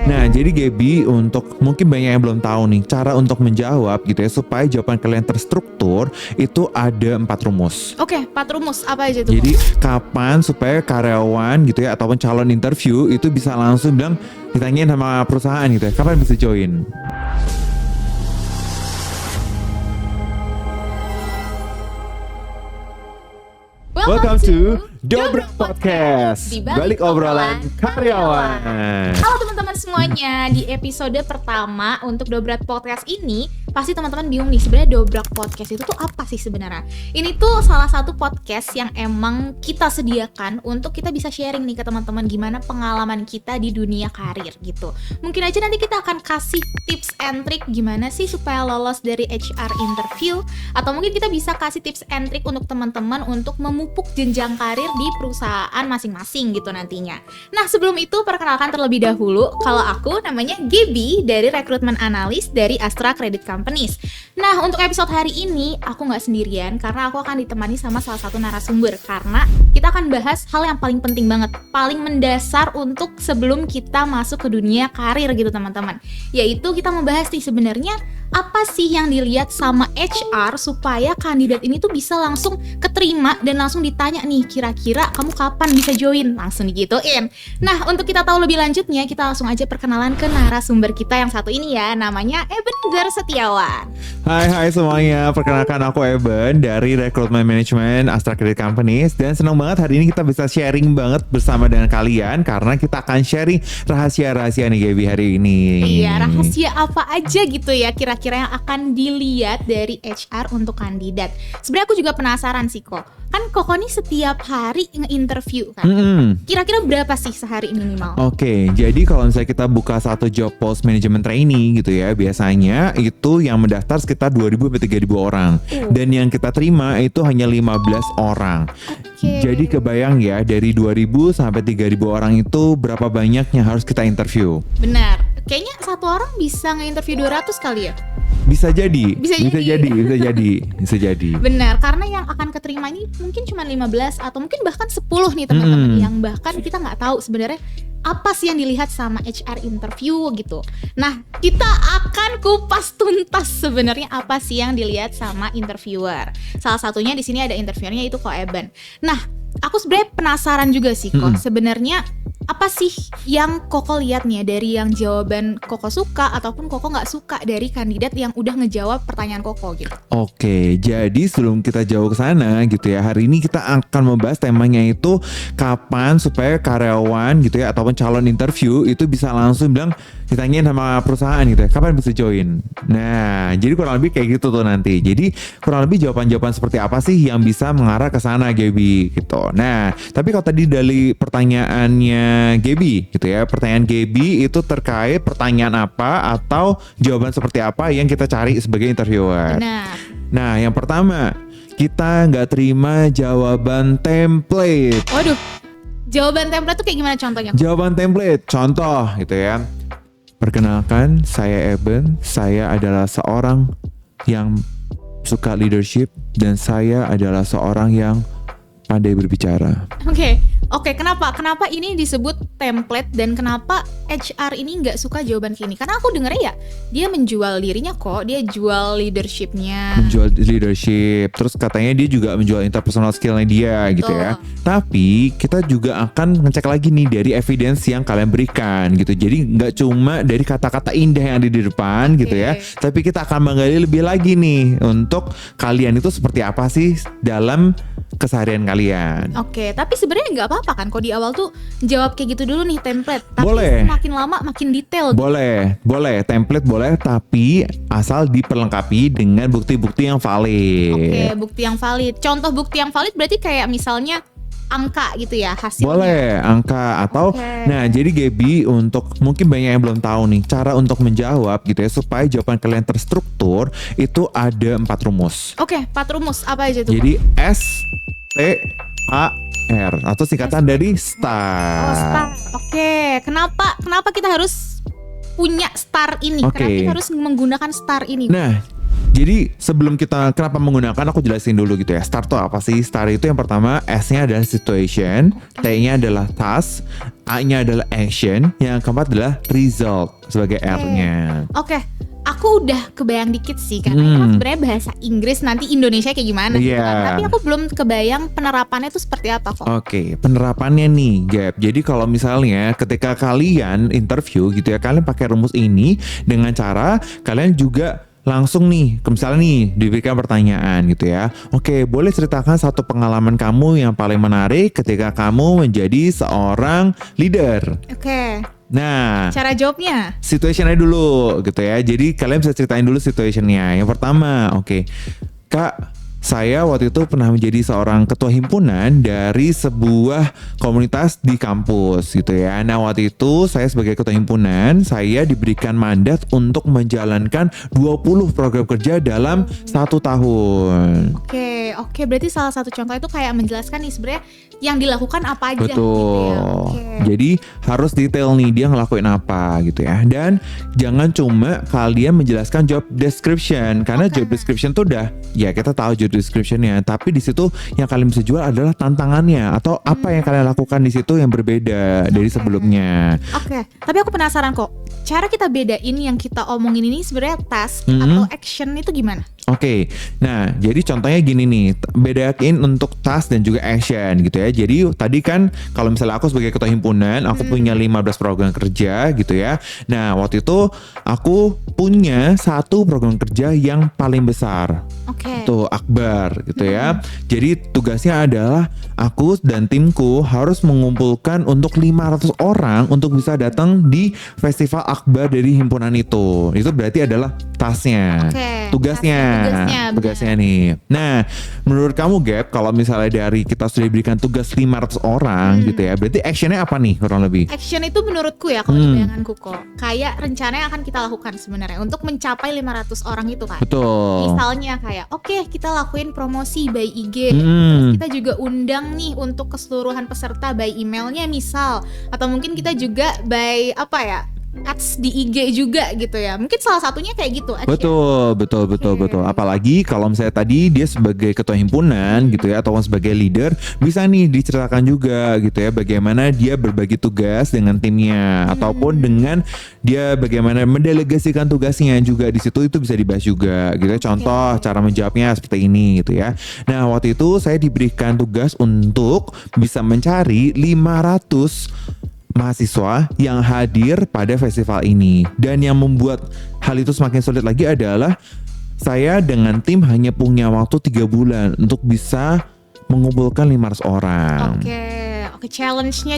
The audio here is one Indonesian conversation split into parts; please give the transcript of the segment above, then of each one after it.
Nah, jadi Gaby, untuk mungkin banyak yang belum tahu nih cara untuk menjawab gitu ya supaya jawaban kalian terstruktur, itu ada 4 rumus. Oke, 4 rumus apa aja tuh? Jadi kapan supaya karyawan gitu ya ataupun calon interview itu bisa langsung bilang, ditanyain sama perusahaan gitu ya, kapan bisa join. Welcome to Dobrak Podcast, di balik obrolan karyawan. Halo teman-teman semuanya, di episode pertama untuk Dobrak Podcast ini pasti teman-teman bingung nih, sebenarnya Dobrak Podcast itu tuh apa sih sebenarnya? Ini tuh salah satu podcast yang emang kita sediakan untuk kita bisa sharing nih ke teman-teman gimana pengalaman kita di dunia karir gitu. Mungkin aja nanti kita akan kasih tips and trick gimana sih supaya lolos dari HR interview, atau mungkin kita bisa kasih tips and trick untuk teman-teman untuk memupuk jenjang karir di perusahaan masing-masing gitu nantinya. Nah, sebelum itu perkenalkan terlebih dahulu, kalau aku namanya Gaby dari Recruitment Analyst dari Astra Credit Companies. Nah, untuk episode hari ini aku nggak sendirian karena aku akan ditemani sama salah satu narasumber, karena kita akan bahas hal yang paling penting banget, paling mendasar untuk sebelum kita masuk ke dunia karir gitu teman-teman. Yaitu kita membahas nih sebenarnya apa sih yang dilihat sama HR supaya kandidat ini tuh bisa langsung keterima dan langsung ditanya nih, kira-kira kamu kapan bisa join? Langsung digituin. Nah, untuk kita tahu lebih lanjutnya, kita langsung aja perkenalan ke narasumber kita yang satu ini ya, namanya Ebenezer Setiawan. Hai semuanya, perkenalkan aku Eben dari Recruitment Management Astra Credit Companies, dan senang banget hari ini kita bisa sharing banget bersama dengan kalian karena kita akan sharing rahasia-rahasia nih Gaby hari ini. Iya, rahasia apa aja gitu ya kira-kira yang akan dilihat dari HR untuk kandidat. Sebenarnya aku juga penasaran sih kok. Kan Koko nih setiap hari nge-interview kan. Kira-kira berapa sih sehari minimal? Oke, jadi kalau misalnya kita buka satu job post manajemen trainee gitu ya, biasanya itu yang mendaftar sekitar 2.000-3.000 orang. Dan yang kita terima itu hanya 15 orang. Jadi kebayang ya, dari 2.000 sampai 3.000 orang itu berapa banyak yang harus kita interview. Benar. Kayaknya satu orang bisa nge-interview 200 kali ya? Bisa jadi. Benar, karena yang akan keterima ini mungkin cuma 15 atau mungkin bahkan 10 nih teman-teman, yang bahkan kita nggak tahu sebenarnya apa sih yang dilihat sama HR interview gitu. Nah, kita akan kupas tuntas sebenarnya apa sih yang dilihat sama interviewer. Salah satunya di sini ada interviewernya, itu Ko Eben. Nah, aku sebenarnya penasaran juga sih Ko, sebenarnya apa sih yang Koko lihat nih dari yang jawaban Koko suka ataupun Koko nggak suka dari kandidat yang udah ngejawab pertanyaan Koko gitu. Oke, jadi sebelum kita jauh ke sana gitu ya, hari ini kita akan membahas temanya itu kapan supaya karyawan gitu ya ataupun calon interview itu bisa langsung bilang, ditanyain sama perusahaan gitu ya, kapan bisa join. Nah, jadi kurang lebih kayak gitu tuh nanti. Jadi kurang lebih jawaban-jawaban seperti apa sih yang bisa mengarah ke sana Gaby gitu. Nah, tapi kalau tadi dari pertanyaannya Gaby gitu ya, pertanyaan Gaby itu terkait pertanyaan apa atau jawaban seperti apa yang kita cari sebagai interviewer. Benar. Nah, yang pertama, kita nggak terima jawaban template. Waduh, jawaban template tuh kayak gimana contohnya? Jawaban template, contoh gitu ya. Perkenalkan, saya Eben, saya adalah seorang yang suka leadership dan saya adalah seorang yang pandai berbicara. Oke, kenapa ini disebut template dan kenapa HR ini nggak suka jawaban gini? Karena aku dengernya ya dia menjual dirinya kok, dia jual leadershipnya. Menjual leadership, terus katanya dia juga menjual interpersonal skillnya dia gitu ya. Tapi kita juga akan ngecek lagi nih dari evidence yang kalian berikan gitu. Jadi nggak cuma dari kata-kata indah yang ada di depan gitu ya, tapi kita akan menggali lebih lagi nih untuk kalian itu seperti apa sih dalam keseharian kalian. Oke, tapi sebenarnya nggak apa-apa kan kok di awal tuh jawab kayak gitu dulu nih template. Tapi boleh. Makin lama makin detail. Boleh, template boleh, tapi asal diperlengkapi dengan bukti-bukti yang valid. Oke, bukti yang valid. Contoh bukti yang valid berarti kayak misalnya angka gitu ya hasilnya. Boleh, angka atau nah, jadi Gaby, untuk mungkin banyak yang belum tahu nih cara untuk menjawab gitu ya supaya jawaban kalian terstruktur, itu ada 4 rumus. Oke, 4 rumus apa aja tuh? Jadi STAR atau singkatan dari STAR. Oh, STAR. Oke, kenapa kita harus punya STAR ini? Kenapa kita harus menggunakan STAR ini? Nah, Jadi sebelum kita kenapa menggunakan, aku jelasin dulu gitu ya. STAR itu apa sih? STAR itu yang pertama S-nya adalah situation, T-nya adalah task, A-nya adalah action, yang keempat adalah result sebagai R-nya. Oke, aku udah kebayang dikit sih karena ini kan sebenarnya bahasa Inggris, nanti Indonesia kayak gimana gitu kan. Tapi aku belum kebayang penerapannya itu seperti apa kok. Oke, penerapannya nih, Gap. Jadi kalau misalnya ketika kalian interview gitu ya, kalian pakai rumus ini dengan cara kalian juga langsung nih, misalnya nih diberikan pertanyaan gitu ya. Oke, boleh ceritakan satu pengalaman kamu yang paling menarik ketika kamu menjadi seorang leader. Oke. Nah, cara jawabnya situationnya dulu gitu ya. Jadi kalian bisa ceritain dulu situationnya. Yang pertama, oke, Kak, saya waktu itu pernah menjadi seorang ketua himpunan dari sebuah komunitas di kampus gitu ya. Nah waktu itu saya sebagai ketua himpunan, saya diberikan mandat untuk menjalankan 20 program kerja dalam 1 tahun. Oke, berarti salah satu contoh itu kayak menjelaskan nih sebenarnya yang dilakukan apa aja. Betul. Gitu ya. Jadi harus detail nih dia ngelakuin apa gitu ya. Dan jangan cuma kalian menjelaskan job description, karena job description tuh udah ya kita tahu job descriptionnya, tapi di situ yang kalian bisa jual adalah tantangannya atau apa yang kalian lakukan di situ yang berbeda dari sebelumnya. Oke, tapi aku penasaran kok. Cara kita bedain yang kita omongin ini sebenarnya task atau action itu gimana? Oke, nah jadi contohnya gini nih, bedain untuk task dan juga action gitu ya. Jadi tadi kan kalau misalnya aku sebagai ketua himpunan, aku punya 15 program kerja gitu ya. Nah waktu itu aku punya satu program kerja yang paling besar. Tuh akbar gitu ya. Jadi tugasnya adalah aku dan timku harus mengumpulkan untuk 500 orang untuk bisa datang di festival akbar dari himpunan itu. Itu berarti adalah tasknya, tugasnya nih. Nah, menurut kamu Gap, kalau misalnya dari kita sudah diberikan tugas 500 orang gitu ya, berarti actionnya apa nih kurang lebih? Action itu menurutku ya, kalau di bayanganku kok, kayak rencana yang akan kita lakukan sebenarnya untuk mencapai 500 orang itu kan. Betul. Misalnya kayak kita lakuin promosi by IG, terus kita juga undang nih untuk keseluruhan peserta by emailnya misal, atau mungkin kita juga by ads di IG juga gitu ya. Mungkin salah satunya kayak gitu aja. Betul. Apalagi kalau misalnya tadi dia sebagai ketua himpunan gitu ya, atau sebagai leader, bisa nih diceritakan juga gitu ya bagaimana dia berbagi tugas dengan timnya, ataupun dengan dia bagaimana mendelegasikan tugasnya juga di situ, itu bisa dibahas juga gitu ya. Contoh cara menjawabnya seperti ini gitu ya. Nah waktu itu saya diberikan tugas untuk bisa mencari 500 mahasiswa yang hadir pada festival ini. Dan yang membuat hal itu semakin sulit lagi adalah saya dengan tim hanya punya waktu 3 bulan untuk bisa mengumpulkan 500 orang. Oke, challenge-nya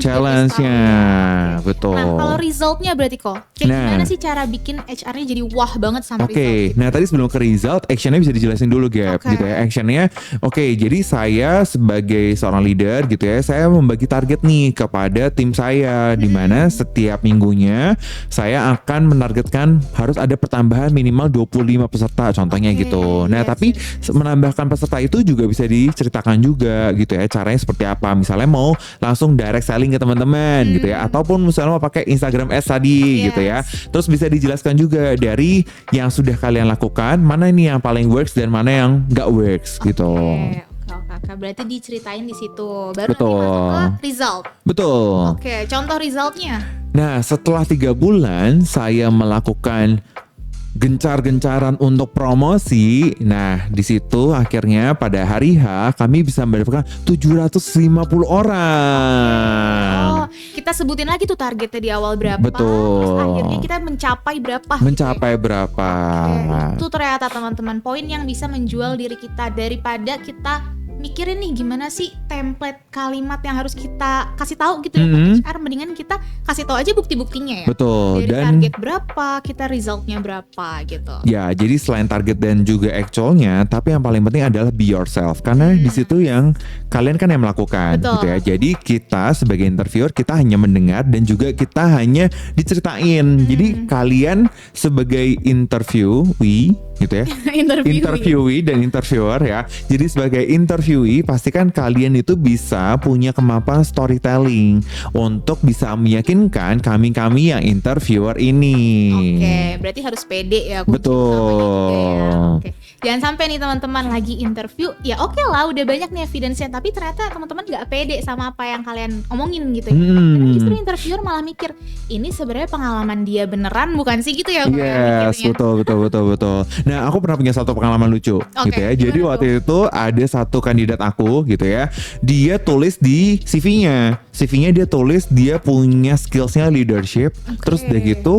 betul. Nah, kalau resultnya berarti kok gimana sih cara bikin HR-nya jadi wah banget sama result gitu? Nah tadi sebelum ke result, actionnya bisa dijelasin dulu Gap gitu ya. Actionnya, jadi saya sebagai seorang leader gitu ya, saya membagi target nih kepada tim saya, di mana setiap minggunya saya akan menargetkan harus ada pertambahan minimal 25 peserta contohnya gitu. Nah tapi menambahkan peserta itu juga bisa diceritakan juga gitu ya, caranya seperti apa. Misalnya mau langsung direct selling ke teman-teman gitu ya, ataupun misalnya mau pakai Instagram Ads tadi gitu ya. Terus bisa dijelaskan juga dari yang sudah kalian lakukan, mana ini yang paling works dan mana yang nggak works gitu. Oke, berarti diceritain di situ. Baru nanti masuk ke result. Betul. Oke, contoh resultnya. Nah, setelah 3 bulan saya melakukan gencar-gencaran untuk promosi. Nah, di situ akhirnya pada hari H kami bisa mendapatkan 750 orang. Kita sebutin lagi tuh targetnya di awal berapa. Betul. Terus akhirnya kita mencapai berapa. Itu ternyata teman-teman poin yang bisa menjual diri kita, daripada kita mikirin nih gimana sih template kalimat yang harus kita kasih tahu gitu ya ke HR, mendingan kita kasih tahu aja bukti-buktinya ya. Betul. Dari Dan target berapa, kita resultnya berapa gitu. Ya, jadi selain target dan juga actualnya, tapi yang paling penting adalah be yourself, karena di situ yang kalian kan yang melakukan gitu ya. Jadi kita sebagai interviewer, kita hanya mendengar dan juga kita hanya diceritain. Jadi kalian sebagai interviewee gitu ya. Interviewee dan interviewer ya. Jadi sebagai interviewee, pastikan kalian itu bisa punya kemampuan storytelling untuk bisa meyakinkan kami yang interviewer ini. Oke, berarti harus pede ya. Betul. Oke. Jangan sampai nih teman-teman lagi interview, ya oke lah udah banyak nih evidence-nya, tapi ternyata teman-teman gak pede sama apa yang kalian omongin gitu ya. Kadang justru interviewer malah mikir, ini sebenarnya pengalaman dia beneran bukan sih gitu ya. Yes, betul. Nah, aku pernah punya satu pengalaman lucu gitu ya. Jadi waktu itu ada satu kandidat aku gitu ya. Dia tulis di CV-nya dia tulis dia punya skillsnya leadership. Terus udah gitu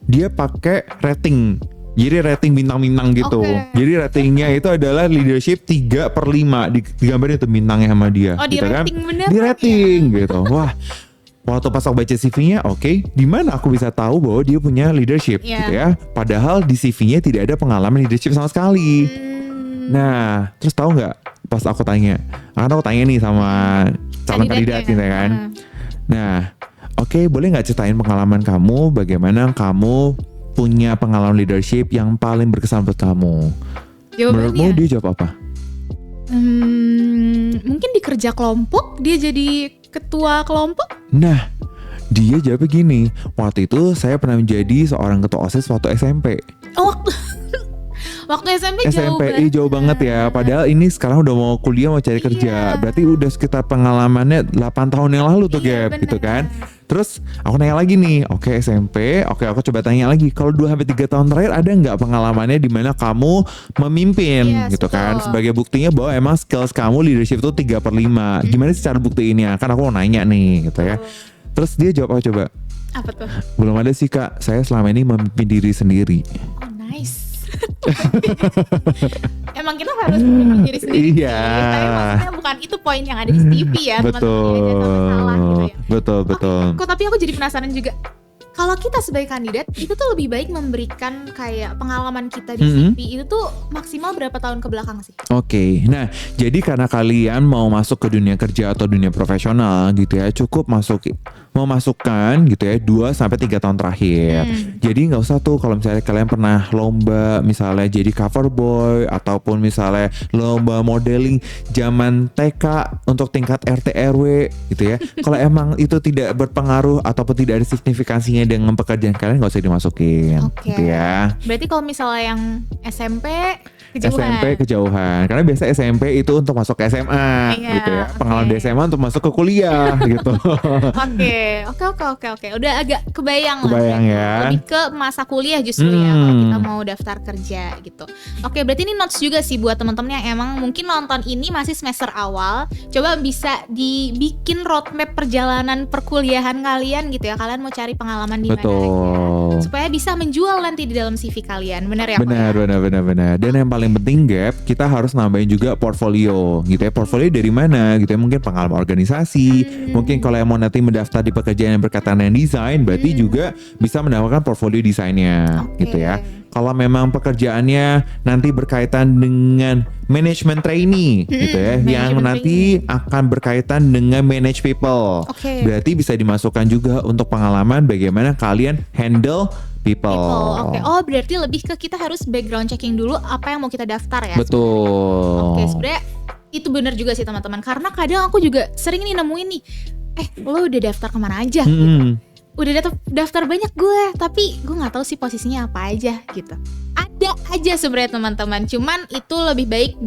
dia pakai rating. Jadi rating bintang-bintang gitu. Jadi ratingnya itu adalah leadership 3/5. Digambarin itu bintangnya sama dia. Oh, gitu di rating kan? bener. Di rating gitu. Wah. Waktu pas aku baca CV-nya, di mana aku bisa tahu bahwa dia punya leadership gitu ya. Padahal di CV-nya tidak ada pengalaman leadership sama sekali. Nah, terus tahu nggak? Pas aku tanya, karena aku tanya nih sama calon kandidat gitu kan. Nah, boleh nggak ceritain pengalaman kamu? Bagaimana kamu punya pengalaman leadership yang paling berkesan buat kamu? Menurutmu dia jawab apa? Mungkin di kerja kelompok dia jadi ketua kelompok. Nah, dia jawab begini. Waktu itu saya pernah menjadi seorang ketua OSIS waktu SMP. Waktu SMP jauh banget ya. Padahal ini sekarang udah mau kuliah, mau cari kerja. Berarti udah sekitar pengalamannya 8 tahun yang lalu tuh Gap gitu kan. Terus aku nanya lagi nih, SMP, aku coba tanya lagi. Kalau 2-3 tahun terakhir ada nggak pengalamannya di mana kamu memimpin gitu kan? Sebagai buktinya bahwa emang skills kamu leadership itu 3/5. Gimana sih cara buktiinnya? Kan aku mau nanya nih gitu ya. Terus dia jawab apa coba? Apa tuh? Belum ada sih Kak, saya selama ini memimpin diri sendiri. Oh nice. Emang kita harus memimpin diri sendiri. Iya. Tapi maksudnya bukan itu poin yang ada di CV ya. Betul. Kok tapi aku jadi penasaran juga. Kalau kita sebagai kandidat itu tuh lebih baik memberikan kayak pengalaman kita di CV itu tuh maksimal berapa tahun ke belakang sih? Nah jadi karena kalian mau masuk ke dunia kerja atau dunia profesional gitu ya, cukup memasukkan gitu ya 2-3 tahun terakhir. Jadi nggak usah tuh kalau misalnya kalian pernah lomba misalnya jadi cover boy ataupun misalnya lomba modeling zaman TK untuk tingkat RT RW gitu ya. Kalau emang itu tidak berpengaruh ataupun tidak ada signifikansinya dengan pekerjaan kalian, nggak usah dimasukin gitu ya. Berarti kalau misalnya yang SMP kejauhan karena biasa SMP itu untuk masuk ke SMA gitu ya. Pengalaman di SMA untuk masuk ke kuliah gitu. Oke. Udah agak kebayang ya. Lebih ke masa kuliah justru ya kalau kita mau daftar kerja gitu. Oke, berarti ini notes juga sih buat teman-teman yang emang mungkin nonton ini masih semester awal. Coba bisa dibikin roadmap perjalanan perkuliahan kalian gitu ya. Kalian mau cari pengalaman di mana aja supaya bisa menjual nanti di dalam CV kalian. Benar ya? Benar. Dan yang paling penting Gap, kita harus nambahin juga portfolio gitu ya. Portfolio dari mana gitu ya, mungkin pengalaman organisasi. Mungkin kalau yang mau nanti mendaftar di pekerjaan yang berkaitan dengan desain, berarti juga bisa mendapatkan portfolio desainnya gitu ya. Kalau memang pekerjaannya nanti berkaitan dengan manajemen trainee gitu ya, yang nanti akan berkaitan dengan manage people, berarti bisa dimasukkan juga untuk pengalaman bagaimana kalian handle people. Oh berarti lebih ke kita harus background checking dulu apa yang mau kita daftar ya. Betul. Sebenarnya itu benar juga sih teman-teman, karena kadang aku juga sering nih nemuin nih, lo udah daftar kemana aja gitu. Udah daftar banyak gue, tapi gue nggak tahu sih posisinya apa aja gitu. Ada aja sebenarnya teman-teman, cuman itu lebih baik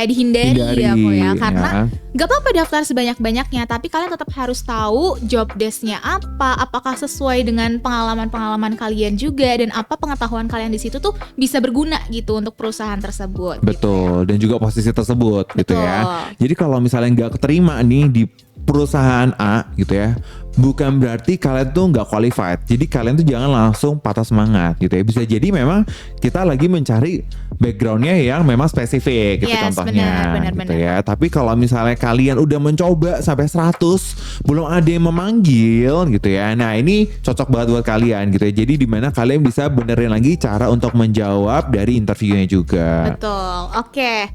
dihindari ya, karena nggak apa-apa daftar sebanyak-banyaknya, tapi kalian tetap harus tahu job desk-nya apa, apakah sesuai dengan pengalaman Hmm. kalian juga, dan apa pengetahuan kalian di situ tuh bisa berguna gitu untuk perusahaan tersebut. Betul, gitu. Dan juga posisi tersebut. Betul. Gitu ya. Jadi kalau misalnya nggak keterima nih di perusahaan A gitu ya, bukan berarti kalian tuh nggak qualified. Jadi kalian tuh jangan langsung patah semangat gitu ya. Bisa jadi memang kita lagi mencari backgroundnya yang memang spesifik gitu, contohnya benar, gitu ya. Tapi kalau misalnya kalian udah mencoba sampai 100 belum ada yang memanggil gitu ya, nah ini cocok banget buat kalian gitu ya. Jadi dimana kalian bisa benerin lagi cara untuk menjawab dari interviewnya juga. Betul. Oke.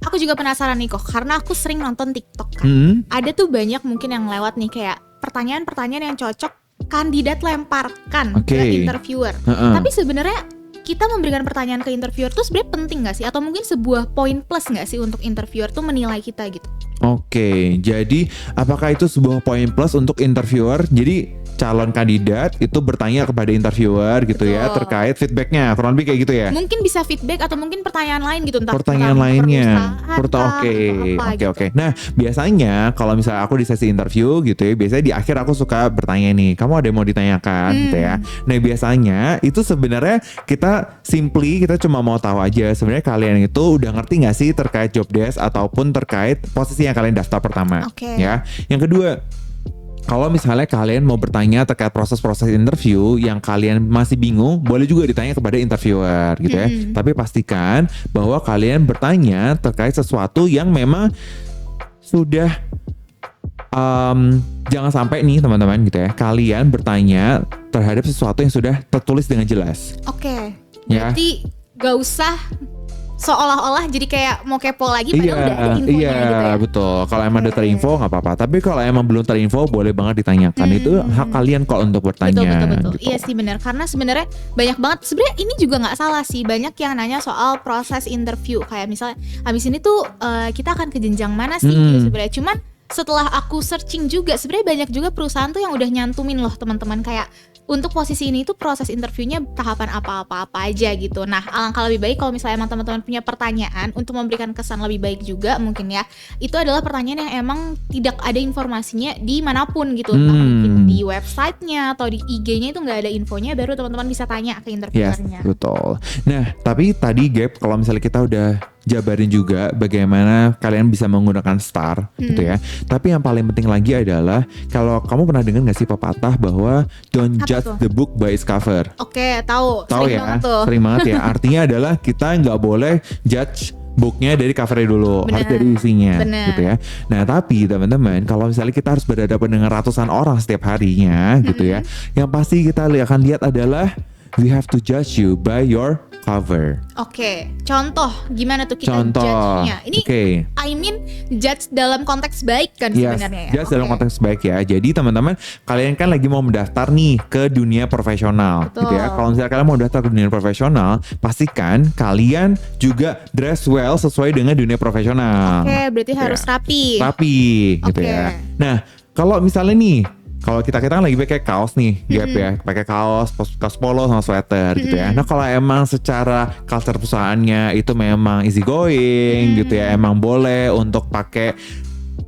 Aku juga penasaran nih kok, karena aku sering nonton TikTok kan. Ada tuh banyak mungkin yang lewat nih kayak pertanyaan-pertanyaan yang cocok kandidat lemparkan ke interviewer. Tapi sebenarnya kita memberikan pertanyaan ke interviewer tuh sebenarnya penting gak sih? Atau mungkin sebuah poin plus gak sih untuk interviewer tuh menilai kita gitu? Oke, jadi apakah itu sebuah poin plus untuk interviewer? Jadi calon kandidat itu bertanya kepada interviewer gitu ya Betul. terkait feedbacknya, kurang lebih kayak gitu ya. Mungkin bisa feedback atau mungkin pertanyaan lain gitu, entah Pertanyaan tentang lainnya. perusahaan kah, atau apa gitu. Oke. Nah, biasanya kalau misalnya aku di sesi interview gitu ya, biasanya di akhir aku suka bertanya nih, kamu ada yang mau ditanyakan gitu ya. Nah, biasanya itu sebenarnya kita cuma mau tahu aja sebenarnya kalian itu udah ngerti nggak sih terkait job desk ataupun terkait posisi yang kalian daftar pertama. Oke. Ya. Yang kedua, kalau misalnya kalian mau bertanya terkait proses-proses interview yang kalian masih bingung, boleh juga ditanya kepada interviewer gitu ya. Tapi pastikan bahwa kalian bertanya terkait sesuatu yang memang sudah jangan sampai nih teman-teman gitu ya, kalian bertanya terhadap sesuatu yang sudah tertulis dengan jelas. Oke. Ya. Berarti gak usah seolah-olah jadi kayak mau kepo lagi padahal udah ada infonya Iya, gitu ya. betul. Kalau emang udah terinfo nggak apa-apa. Tapi kalau emang belum terinfo, boleh banget ditanyakan. Itu hak kalian kok untuk bertanya. Betul. Gitu. Iya sih benar. Karena sebenarnya banyak banget. Sebenarnya ini juga nggak salah sih. Banyak yang nanya soal proses interview. Kayak misalnya, habis ini tuh kita akan ke jenjang mana sih? Gitu sebenarnya. Cuman setelah aku searching juga, sebenarnya banyak juga perusahaan tuh yang udah nyantumin loh teman-teman, kayak untuk posisi ini tuh proses interviewnya tahapan apa aja gitu. Nah, alangkah lebih baik kalau misalnya emang teman-teman punya pertanyaan untuk memberikan kesan lebih baik juga mungkin ya. Itu adalah pertanyaan yang emang tidak ada informasinya di manapun gitu. Entah mungkin di websitenya atau di IG-nya itu nggak ada infonya, baru teman-teman bisa tanya ke interviewernya. Yes, betul. Nah, tapi tadi Gap, kalau misalnya kita udah jabarin juga bagaimana kalian bisa menggunakan STAR gitu ya. Tapi yang paling penting lagi adalah, kalau kamu pernah dengar nggak sih pepatah bahwa don't judge the book by its cover? Oke, tahu Tahu sering ya, banget tuh. sering banget ya. Artinya adalah kita nggak boleh judge booknya dari covernya dulu, harus dari isinya gitu ya. Nah, tapi teman-teman, kalau misalnya kita harus berhadapan dengan ratusan orang setiap harinya gitu ya, yang pasti kita akan lihat adalah we have to judge you by your cover. Oke, contoh gimana tuh kita Contoh, judge-nya? Ini oke. I mean judge dalam konteks baik kan Yes, sebenarnya ya. just dalam konteks baik ya. Jadi teman-teman, kalian kan lagi mau mendaftar nih ke dunia profesional, Betul. gitu ya. Kalau misalnya kalian mau daftar ke dunia profesional, pastikan kalian juga dress well sesuai dengan dunia profesional. Oke, berarti Gitu harus ya. rapi. Gitu Oke. ya. Nah, kalau misalnya nih, kalau kita kan lagi pakai kaos nih, Gap ya, pakai kaos polo sama sweater gitu ya. Nah, kalau emang secara culture perusahaannya itu memang easy going gitu ya, emang boleh untuk pakai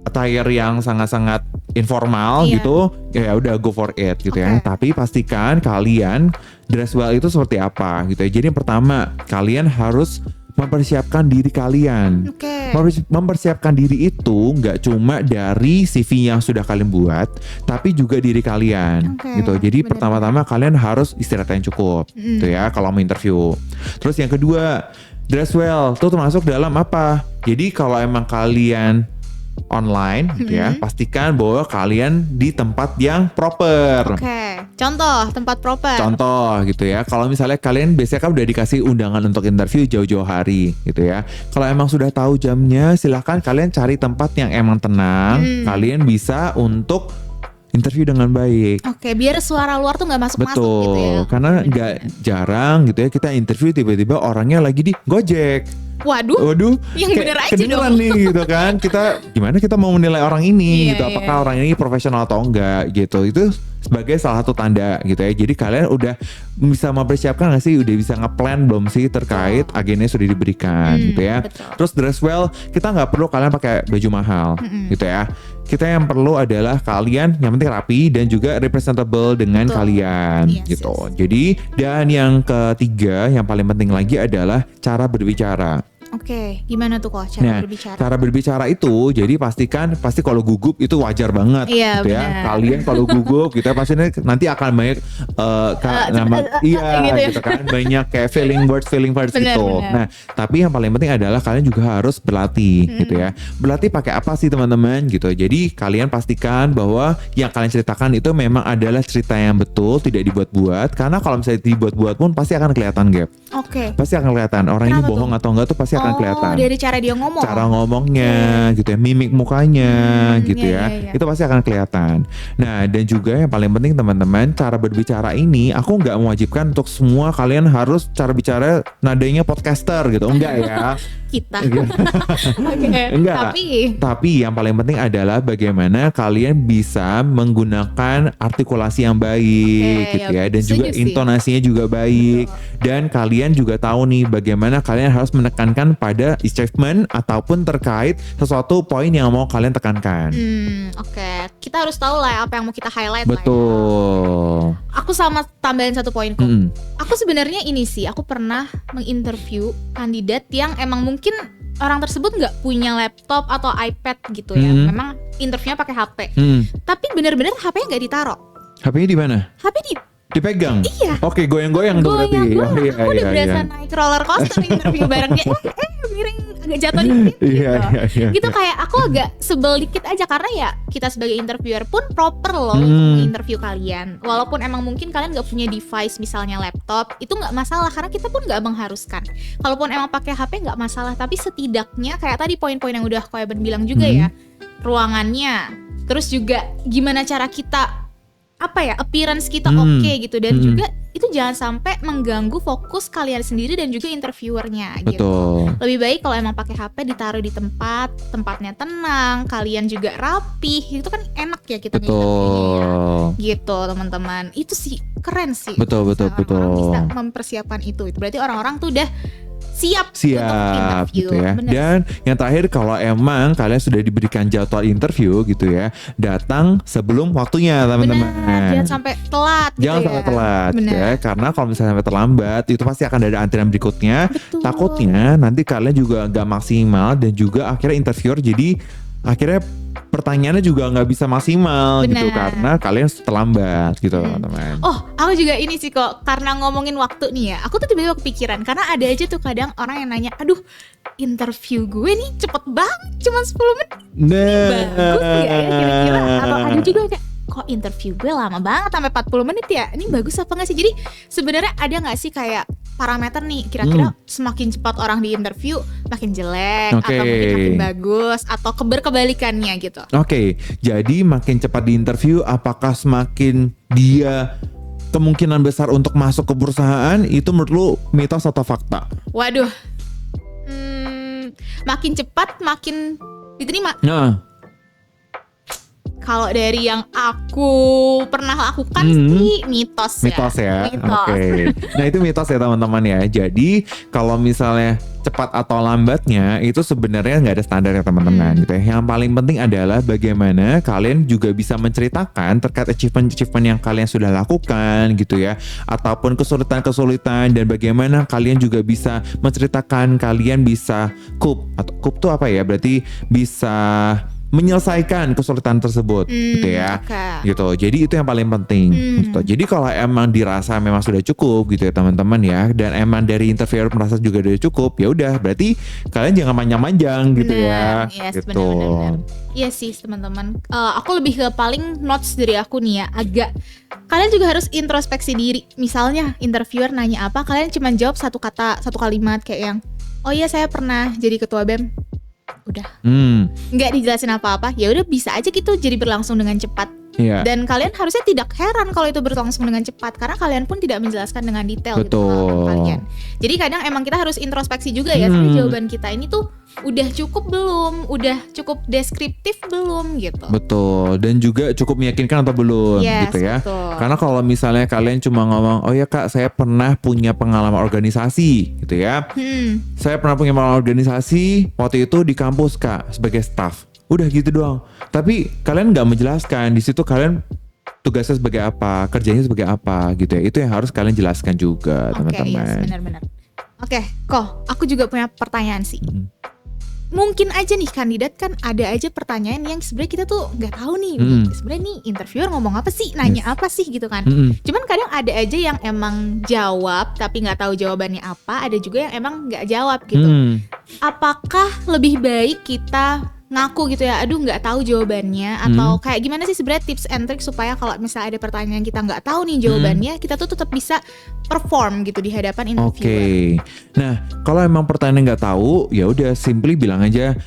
attire yang sangat-sangat informal Iya. gitu, ya udah go for it gitu ya. Oke. Tapi pastikan kalian dress well itu seperti apa gitu ya. Jadi yang pertama, kalian harus mempersiapkan diri kalian. Oke. Mempersiapkan diri itu nggak cuma dari CV yang sudah kalian buat, tapi juga diri kalian Oke, gitu. Jadi benar-benar. pertama-tama kalian harus istirahat yang cukup gitu ya kalau mau interview. Terus yang kedua, dress well itu termasuk dalam apa? Jadi kalau emang kalian online gitu ya, pastikan bahwa kalian di tempat yang proper. Oke, contoh tempat proper. Contoh gitu ya, kalau misalnya kalian biasanya kan udah dikasih undangan untuk interview jauh-jauh hari gitu ya. Kalau emang sudah tahu jamnya, silahkan kalian cari tempat yang emang tenang. Kalian bisa untuk interview dengan baik. Oke, biar suara luar tuh nggak masuk-masuk Betul, gitu ya. karena nggak jarang gitu ya kita interview tiba-tiba orangnya lagi di Gojek. Waduh, yang kayak bener aja kedengeran dong. nih gitu kan. Gimana kita mau menilai orang ini Iya, gitu, apakah iya. orang ini profesional atau enggak gitu. Itu sebagai salah satu tanda gitu ya. Jadi kalian udah bisa mempersiapkan nggak sih, udah bisa ngeplan belum sih terkait agennya sudah diberikan gitu ya. betul. Terus dress well, kita nggak perlu kalian pakai baju mahal gitu ya. Kita yang perlu adalah kalian yang penting rapi dan juga representable dengan Betul. kalian Yes, gitu. Jadi dan yang ketiga yang paling penting lagi adalah cara berbicara. Oke, gimana tuh kok cara Nah, berbicara? cara berbicara itu jadi pasti kalau gugup itu wajar banget Iya, gitu ya. benar. Kalian kalau gugup gitu ya pasti nanti akan banyak gitu ya. gitu kan, banyak kayak feeling words Benar, gitu. benar. Nah, tapi yang paling penting adalah kalian juga harus berlatih gitu ya. Berlatih pakai apa sih teman-teman gitu. Jadi kalian pastikan bahwa yang kalian ceritakan itu memang adalah cerita yang betul, tidak dibuat-buat. Karena kalau misalnya dibuat-buat pun pasti akan kelihatan Gap. Oke. Pasti akan kelihatan orang ini Kenapa bohong atau enggak tuh pasti pasti akan kelihatan. Dari cara dia ngomong. Cara ngomongnya gitu ya, mimik mukanya gitu ya. Itu pasti akan kelihatan. Nah, dan juga yang paling penting teman-teman, cara berbicara ini aku nggak mewajibkan untuk semua kalian harus cara bicara nadanya podcaster gitu. Enggak ya. Kita. Enggak. Tapi yang paling penting adalah bagaimana kalian bisa menggunakan artikulasi yang baik gitu ya, dan juga intonasinya juga baik. Dan kalian juga tahu nih bagaimana kalian harus menekankan pada achievement ataupun terkait sesuatu poin yang mau kalian tekankan. Kita harus tahu lah apa yang mau kita highlight. Betul. Aku sama tambahin satu poin kok. Aku sebenarnya ini sih, aku pernah menginterview kandidat yang emang mungkin orang tersebut nggak punya laptop atau iPad gitu ya. Memang interviewnya pakai HP. Tapi benar-benar HP-nya nggak ditaruh. HP-nya di mana? HP dipegang. Iya. Oke, goyang-goyang tuh berarti. Aku udah berasa naik roller coaster interview bareng dia. Miring agak jatuh dikit gitu. Gitu kayak aku agak sebel dikit aja karena ya kita sebagai interviewer pun proper loh untuk interview kalian. Walaupun emang mungkin kalian nggak punya device misalnya laptop, itu nggak masalah karena kita pun nggak mengharuskan. Kalaupun emang pakai HP nggak masalah, tapi setidaknya kayak tadi poin-poin yang udah Ko Eben bilang juga ya, ruangannya, terus juga gimana cara kita appearance kita oke gitu, dan juga itu jangan sampai mengganggu fokus kalian sendiri dan juga interviewernya gitu. Betul. Lebih baik kalau emang pakai HP ditaruh di tempatnya tenang, kalian juga rapih, itu kan enak ya kita interviewnya gitu teman-teman. Itu sih keren sih. Betul. Orang bisa mempersiapkan itu berarti orang-orang tuh udah siap untuk interview gitu ya. Dan yang terakhir, kalau emang kalian sudah diberikan jadwal interview gitu ya, datang sebelum waktunya teman-teman. Jangan sampai telat. Sampai telat ya, karena kalau misalnya sampai terlambat itu pasti akan ada antrian berikutnya. Betul. Takutnya nanti kalian juga nggak maksimal dan juga akhirnya interviewer jadi akhirnya pertanyaannya juga nggak bisa maksimal gitu karena kalian terlambat gitu teman-teman. Oh, aku juga ini sih kok, karena ngomongin waktu nih ya, aku tuh tiba-tiba kepikiran karena ada aja tuh kadang orang yang nanya, aduh interview gue nih cepet banget, cuma 10 menit. Bagus gak ya kira-kira? Atau ada juga kayak, kok interview gue lama banget sampai 40 menit ya, ini bagus apa gak sih? Jadi sebenarnya ada gak sih kayak parameter nih, kira-kira semakin cepat orang di interview makin jelek, atau mungkin makin bagus, atau kebalikannya gitu. Oke, jadi makin cepat di interview, apakah semakin dia kemungkinan besar untuk masuk ke perusahaan, itu menurut lu mitos atau fakta? Waduh, makin cepat makin diterima. Kalau dari yang aku pernah lakukan sih mitos ya. Oke. Nah itu mitos ya teman-teman ya. Jadi kalau misalnya cepat atau lambatnya itu sebenarnya nggak ada standarnya teman-teman gitu ya. Yang paling penting adalah bagaimana kalian juga bisa menceritakan terkait achievement yang kalian sudah lakukan gitu ya, ataupun kesulitan-kesulitan, dan bagaimana kalian juga bisa menceritakan kalian bisa cope tuh apa ya? Berarti bisa menyelesaikan kesulitan tersebut gitu ya. Gitu. Jadi itu yang paling penting gitu. Jadi kalau emang dirasa memang sudah cukup gitu ya teman-teman ya, dan emang dari interviewer merasa juga sudah cukup, ya udah berarti kalian jangan manjang-manjang gitu ya. Yes, gitu. Benar. Iya sih teman-teman. Aku lebih ke paling notes dari aku nih ya, agak kalian juga harus introspeksi diri. Misalnya interviewer nanya apa, kalian cuma jawab satu kata, satu kalimat kayak yang, oh iya saya pernah jadi ketua BEM. Udah, nggak dijelasin apa-apa, ya udah bisa aja gitu jadi berlangsung dengan cepat. Dan kalian harusnya tidak heran kalau itu berlangsung dengan cepat karena kalian pun tidak menjelaskan dengan detail gitu kalian. Jadi kadang emang kita harus introspeksi juga ya, jawaban kita ini tuh udah cukup belum, udah cukup deskriptif belum gitu. Betul, dan juga cukup meyakinkan atau belum gitu ya. Betul. Karena kalau misalnya kalian cuma ngomong, oh ya kak saya pernah punya pengalaman organisasi gitu ya. Saya pernah punya pengalaman organisasi waktu itu di kampus kak sebagai staff. Udah gitu doang. Tapi kalian nggak menjelaskan di situ kalian tugasnya sebagai apa, kerjanya sebagai apa gitu ya. Itu yang harus kalian jelaskan juga teman-teman. Yes, benar-benar. Oke, kok aku juga punya pertanyaan sih. Mungkin aja nih kandidat kan ada aja pertanyaan yang sebenarnya kita tuh nggak tahu nih. Sebenarnya nih interviewer ngomong apa sih, nanya apa sih gitu kan. Cuman kadang ada aja yang emang jawab tapi nggak tahu jawabannya apa. Ada juga yang emang nggak jawab gitu. Apakah lebih baik kita ngaku gitu ya, aduh nggak tahu jawabannya, atau kayak gimana sih sebenarnya tips and trick supaya kalau misalnya ada pertanyaan kita nggak tahu nih jawabannya, kita tuh tetap bisa perform gitu di hadapan interviewer. Nah, kalau emang pertanyaan nggak tahu, ya udah simply bilang aja,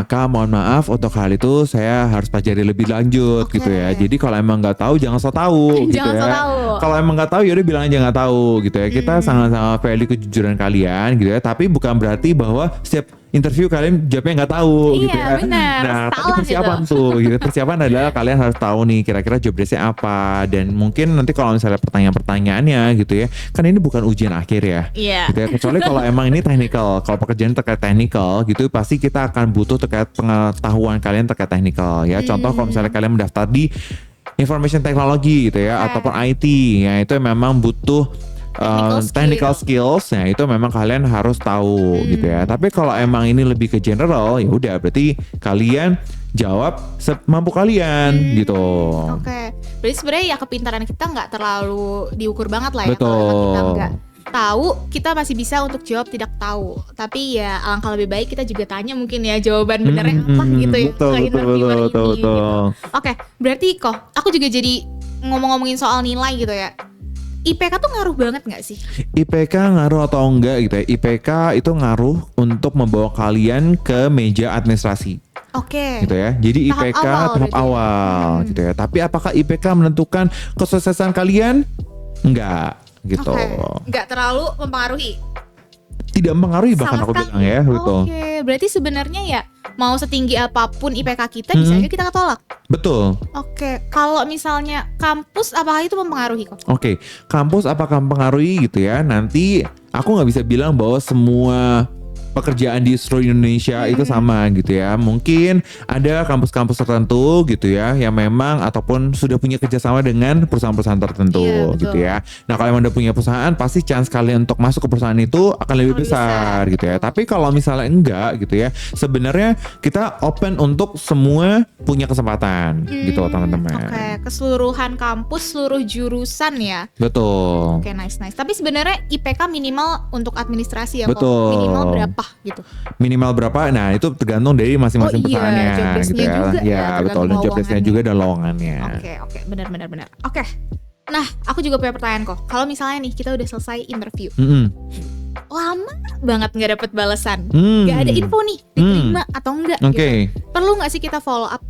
Kak, mohon maaf untuk hal itu saya harus pelajari lebih lanjut gitu ya. Jadi kalau emang nggak tahu jangan so tahu gitu Jangan ya. so tahu. Kalau emang nggak tahu ya udah bilang aja nggak tahu gitu ya. Kita sangat-sangat value kejujuran kalian gitu ya. Tapi bukan berarti bahwa setiap interview kalian jawabnya nggak tahu gitu ya. Benar. Nah, tapi Salah persiapan gitu. tuh gitu. Persiapan adalah kalian harus tahu nih kira-kira job desk-nya apa, dan mungkin nanti kalau misalnya pertanyaan-pertanyaannya gitu ya, kan ini bukan ujian akhir ya. Iya. Gitu ya. Kecuali kalau emang ini technical, kalau pekerjaan terkait technical gitu pasti kita akan butuh terkait pengetahuan kalian terkait technical ya. Contoh kalau misalnya kalian mendaftar di information technology gitu ya, ataupun IT ya, itu memang butuh technical skills, ya itu memang kalian harus tahu gitu ya. Tapi kalau emang ini lebih ke general, ya udah berarti kalian jawab semampu kalian gitu. Oke. Berarti sebenarnya ya kepintaran kita nggak terlalu diukur banget lah ya. Betul. Kalau emang kita nggak tahu, kita masih bisa untuk jawab tidak tahu. Tapi ya alangkah lebih baik kita juga tanya mungkin ya jawaban benernya apa gitu ya. Betul, ke interviewer ini, betul. gitu. Oke, berarti kok aku juga jadi ngomongin soal nilai gitu ya. IPK tuh ngaruh banget gak sih? IPK ngaruh atau enggak gitu ya. IPK itu ngaruh untuk membawa kalian ke meja administrasi. Oke. Gitu ya. Jadi Tahap IPK awal tahap berarti. awal gitu ya. Tapi apakah IPK menentukan kesuksesan kalian? Enggak gitu. Oke. Nggak terlalu mempengaruhi. Tidak mempengaruhi bahkan Sama aku sekali. bilang ya gitu. Oke, berarti sebenarnya ya mau setinggi apapun IPK kita bisa aja kita ketolak. Betul. Oke, kalau misalnya kampus apakah itu mempengaruhi kok? Oke, kampus apakah mempengaruhi gitu ya? Nanti aku nggak bisa bilang bahwa semua pekerjaan di seluruh Indonesia itu sama gitu ya. Mungkin ada kampus-kampus tertentu gitu ya yang memang ataupun sudah punya kerjasama dengan perusahaan-perusahaan tertentu Iya, betul. gitu ya. Nah, kalau emang udah punya perusahaan, pasti chance kalian untuk masuk ke perusahaan itu akan lebih Lebih besar besar, gitu ya. betul. Tapi kalau misalnya enggak gitu ya, sebenarnya kita open untuk semua punya kesempatan gitu teman-teman. Oke, keseluruhan kampus, seluruh jurusan ya. Betul. Oke, nice. Tapi sebenarnya IPK minimal untuk administrasi ya kok. Betul. Minimal berapa gitu? Minimal berapa? Nah, itu tergantung dari masing-masing Oh iya, perusahaannya job desk-nya gitu ya. juga ya, Ya, betul, dan job desk-nya lowongannya. juga dan lowongannya. Oke, benar. Oke. Nah, aku juga punya pertanyaan kok. Kalau misalnya nih kita udah selesai interview, Mm-mm. lama banget nggak dapet balasan, Hmm. nggak ada info nih diterima atau enggak Oke. gitu. Perlu nggak sih kita follow up?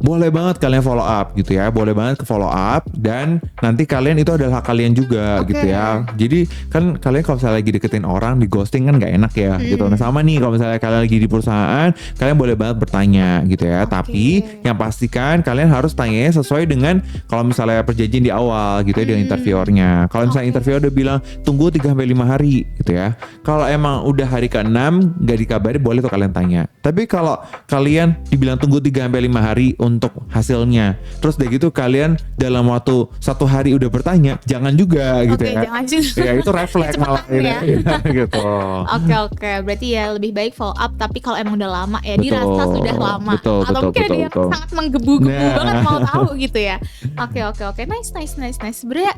Boleh banget kalian follow up gitu ya. Boleh banget ke follow up, dan nanti kalian itu adalah hak kalian juga Oke. gitu ya. Jadi kan kalian kalau misalnya lagi deketin orang di ghosting kan nggak enak ya gitu. Nah, sama nih kalau misalnya kalian lagi di perusahaan, kalian boleh banget bertanya gitu ya. Oke. Tapi yang pastikan kalian harus tanya sesuai dengan kalau misalnya perjanjian di awal gitu ya dengan interviewernya. Kalau misalnya Oke. interviewer udah bilang tunggu 3-5 hari gitu ya. Kalau emang udah hari ke-6 nggak dikabari, boleh tuh kalian tanya. Tapi kalau kalian dibilang tunggu 3-5 hari untuk hasilnya, terus udah gitu kalian dalam waktu 1 hari udah bertanya, jangan juga gitu Oke, ya. jangan juga. Ya itu red flag malah ya. gitu. Oke, berarti ya lebih baik follow up. Tapi kalau emang udah lama ya Betul. dirasa sudah lama, Betul, atau mungkin ada yang betul. sangat menggebu-gebu Nah. banget mau tahu gitu ya. Oke, nice. Sebenarnya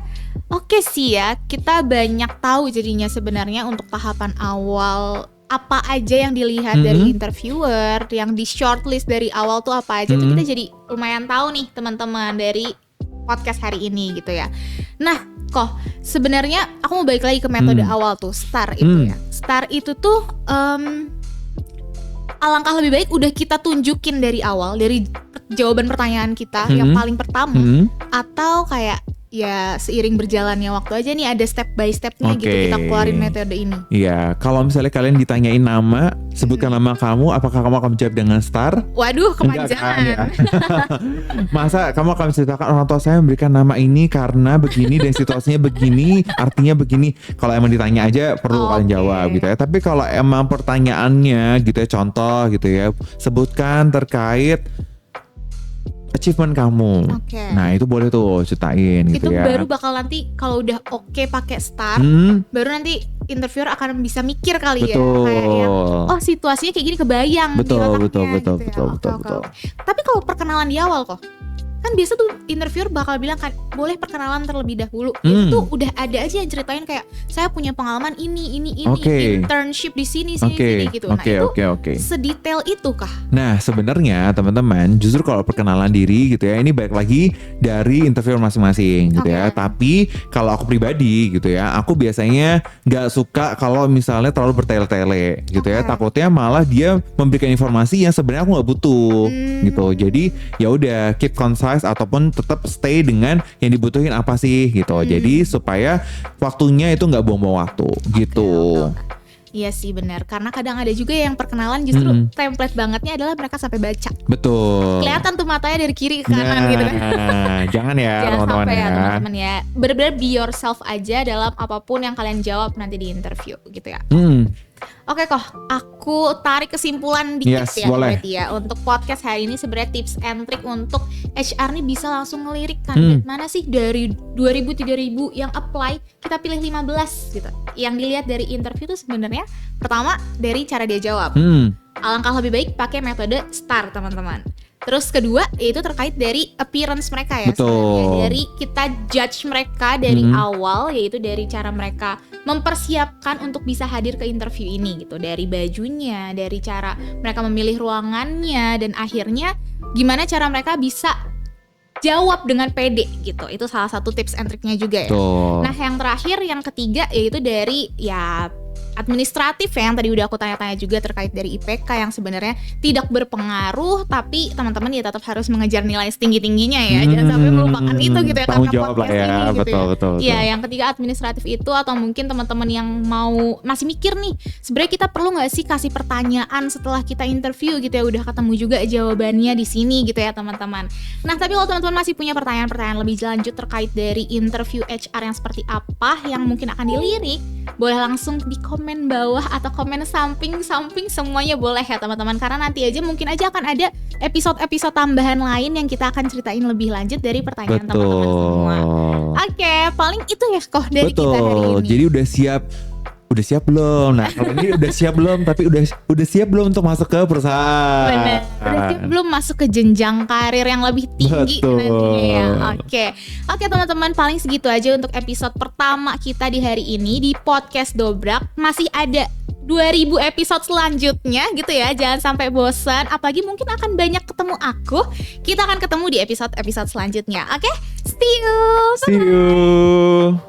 oke sih ya, kita banyak tahu jadinya sebenarnya untuk tahapan awal apa aja yang dilihat dari interviewer, yang di shortlist dari awal tuh apa aja tuh kita jadi lumayan tahu nih teman-teman dari podcast hari ini gitu ya. Nah, kok sebenarnya aku mau balik lagi ke metode awal tuh, STAR itu ya. STAR itu tuh alangkah lebih baik udah kita tunjukin dari awal, dari jawaban pertanyaan kita yang paling pertama, atau kayak ya seiring berjalannya waktu aja nih ada step by stepnya gitu Oke. kita keluarin metode ini. Iya, kalau misalnya kalian ditanyain nama, sebutkan nama kamu, apakah kamu akan menjawab dengan star? Waduh, Enggak kepanjangan. kan, ya? Masa kamu akan menceritakan orang tua saya memberikan nama ini karena begini dan situasinya begini, artinya begini. Kalau emang ditanya aja perlu kalian Oke. jawab gitu ya. Tapi kalau emang pertanyaannya gitu ya, contoh gitu ya, sebutkan terkait achievement kamu. Oke. Nah, itu boleh tuh ceritain gitu Itu ya. baru bakal nanti kalau udah oke pakai STAR, baru nanti interviewer akan bisa mikir kali ya kayak yang oh situasinya kayak gini kebayang di Betul, otaknya betul, gitu ya. betul, Oke. betul. Tapi kalau perkenalan di awal kok kan biasa tuh interviewer bakal bilang kan boleh perkenalan terlebih dahulu. Itu tuh udah ada aja yang ceritain kayak saya punya pengalaman ini internship di sini gitu. Nah itu sedetail itu kah? Nah sebenarnya teman-teman justru kalau perkenalan diri gitu ya, ini balik lagi dari interviewer masing-masing gitu ya. Tapi kalau aku pribadi gitu ya, aku biasanya nggak suka kalau misalnya terlalu bertele-tele gitu ya. Takutnya malah dia memberikan informasi yang sebenarnya aku nggak butuh gitu. Jadi ya udah keep concise ataupun tetap stay dengan yang dibutuhin apa sih gitu. Jadi supaya waktunya itu nggak buang-buang waktu gitu. Iya sih benar, karena kadang ada juga yang perkenalan justru template bangetnya adalah mereka sampai baca. Betul. Kelihatan tuh matanya dari kiri ke kanan gitu kan. Jangan ya teman-teman ya. Teman-teman ya. Benar-benar be yourself aja dalam apapun yang kalian jawab nanti di interview gitu ya. Oke kok, aku tarik kesimpulan dikit ya berarti ya. Untuk podcast hari ini sebenarnya tips and trick untuk HR nih bisa langsung ngelirik kandidat mana sih dari 2.000-3.000 yang apply, kita pilih 15 gitu. Yang dilihat dari interview tuh sebenarnya pertama dari cara dia jawab. Alangkah lebih baik pakai metode STAR teman-teman. Terus kedua yaitu terkait dari appearance mereka ya. Betul. Dari kita judge mereka dari awal, yaitu dari cara mereka mempersiapkan untuk bisa hadir ke interview ini gitu. Dari bajunya, dari cara mereka memilih ruangannya, dan akhirnya gimana cara mereka bisa jawab dengan pede gitu. Itu salah satu tips and triknya juga ya. Nah yang terakhir, yang ketiga yaitu dari ya administratif ya, yang tadi udah aku tanya-tanya juga terkait dari IPK yang sebenarnya tidak berpengaruh, tapi teman-teman ya tetap harus mengejar nilai setinggi-tingginya ya. Jangan sampai melupakan itu gitu ya, tanggung karena jawab podcast lah ya. ini gitu Betul. Ya, yang ketiga administratif itu, atau mungkin teman-teman yang mau masih mikir nih, sebenarnya kita perlu nggak sih kasih pertanyaan setelah kita interview gitu ya, udah ketemu juga jawabannya di sini gitu ya teman-teman. Nah tapi kalau teman-teman masih punya pertanyaan-pertanyaan lebih lanjut terkait dari interview HR yang seperti apa yang mungkin akan dilirik, boleh langsung di komen bawah atau komen samping semuanya boleh ya teman-teman, karena nanti aja mungkin aja akan ada episode-episode tambahan lain yang kita akan ceritain lebih lanjut dari pertanyaan teman-teman semua. Oke, paling itu ya kok dari kita hari ini. Jadi udah siap belum? Nah kalau ini udah siap belum, tapi udah siap belum untuk masuk ke perusahaan? Bener, udah siap belum masuk ke jenjang karir yang lebih tinggi nantinya ya. Oke teman-teman, paling segitu aja untuk episode pertama kita di hari ini di podcast Dobrak. Masih ada 2000 episode selanjutnya gitu ya, jangan sampai bosan. Apalagi mungkin akan banyak ketemu aku. Kita akan ketemu di episode-episode selanjutnya. Oke, see you. See you.